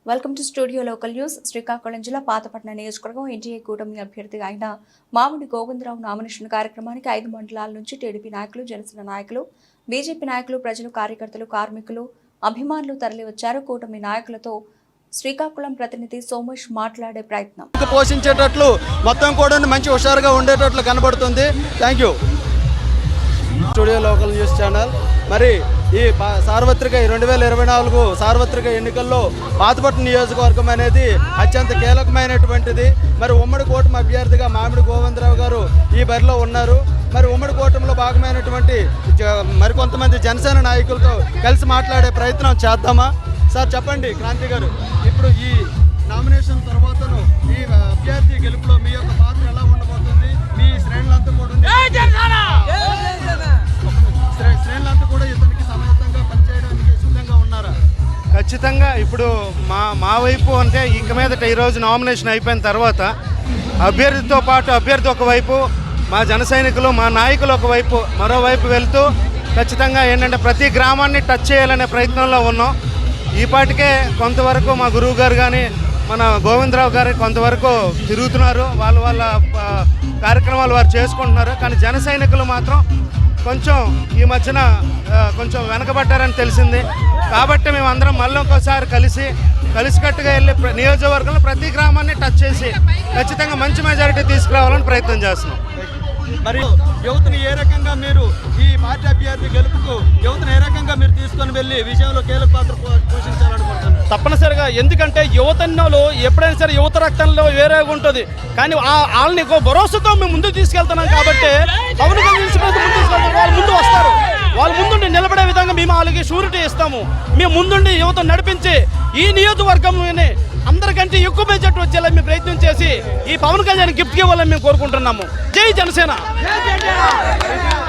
Welcome to studio local news. Srikakulam జిల్లా పాతపట్నం నియోజకవర్గం NDA కూటమి అభ్యర్థిగా అయిన మామిడి గోవిందరావు నామినేషన్ కార్యక్రమానికి 5 మండలాల నుంచి టీడీపీ నాయకులు, జనసేన నాయకులు, బీజేపీ నాయకులు, ప్రజలు, కార్యకర్తలు, కార్మికులు, అభిమానులు తరలివచ్చారు. కూటమి నాయకులతో శ్రీకాకుళం ప్రతినిధి సోమేష్ మాట్లాడే ప్రయత్నం. పోషించేటట్లు మొత్తం కూడా మంచి హుషారుగా ఉండేటట్లు కనబడుతుంది. Thank you. Studio local news channel. మరి ఈ సార్వత్రిక 2024 సార్వత్రిక ఎన్నికల్లో పాతపట్నం నియోజకవర్గం అనేది అత్యంత కీలకమైనటువంటిది. మరి ఉమ్మడి కూటమి అభ్యర్థిగా మామిడి గోవిందరావు గారు ఈ బరిలో ఉన్నారు. మరి ఉమ్మడి కూటమిలో భాగమైనటువంటి మరికొంతమంది జనసేన నాయకులతో కలిసి మాట్లాడే ప్రయత్నం చేద్దామా? సార్ చెప్పండి, క్రాంతి గారు, ఇప్పుడు ఈ నామినేషన్ తర్వాతను ఈ అభ్యర్థి గెలుపులో మీ యొక్క పాత్ర ఎలా ఉండబోతుంది? మీ శ్రేణులంతా కూడా ఇతనికి సమర్థంగా పనిచేయడానికి సిద్ధంగా ఉన్నారా? ఖచ్చితంగా. ఇప్పుడు మా వైపు అంటే ఇక మీదట ఈరోజు నామినేషన్ అయిపోయిన తర్వాత అభ్యర్థితో పాటు అభ్యర్థి ఒకవైపు, మా జన సైనికులు, మా నాయకులు ఒకవైపు, మరోవైపు వెళ్తూ ఖచ్చితంగా ఏంటంటే ప్రతి గ్రామాన్ని టచ్ చేయాలనే ప్రయత్నంలో ఉన్నాం. ఈపాటికే కొంతవరకు మా గురువు గారు కానీ మన గోవిందరావు గారు కొంతవరకు తిరుగుతున్నారు, వాళ్ళ కార్యక్రమాలు వారు చేసుకుంటున్నారు. కానీ జన సైనికులు మాత్రం కొంచెం ఈ మధ్యన కొంచెం వెనకబడ్డారని తెలిసింది. కాబట్టి మేమందరం మళ్ళీ ఇంకోసారి కలిసికట్టుగా వెళ్ళి నియోజకవర్గంలో ప్రతి గ్రామాన్ని టచ్ చేసి ఖచ్చితంగా మంచి మెజారిటీ తీసుకురావాలని ప్రయత్నం చేస్తున్నాం. మరి యువతని ఏ రకంగా మీరు ఈ పార్టీ అభ్యర్థి గెలుపుకు యువతను ఏ రకంగా మీరు తీసుకొని వెళ్ళి విజయంలో కీలక పాత్ర పోషించాలనుకుంటున్నారు? తప్పనిసరిగా. ఎందుకంటే యువతలో ఎప్పుడైనా సరే యువత రక్తంలో వేరేగా ఉంటుంది. కానీ వాళ్ళని భరోసాతో మేము ముందుకు తీసుకెళ్తున్నాం కాబట్టి పవన్ కళ్యాణ్ ముందు తీసుకెళ్తాం. వాళ్ళు ముందు వస్తారు. వాళ్ళు ముందుండి నిలబడే విధంగా మేము వాళ్ళకి షూరిటీ ఇస్తాము. మేము ముందుండి యువత నడిపించి ఈ నియోజకవర్గంలోనే అందరికంటే ఎక్కువ బడ్జెట్ వచ్చేలా మేము ప్రయత్నం చేసి ఈ పవన్ కళ్యాణ్ గిఫ్ట్ ఇవ్వాలని మేము కోరుకుంటున్నాము. జై జనసేన.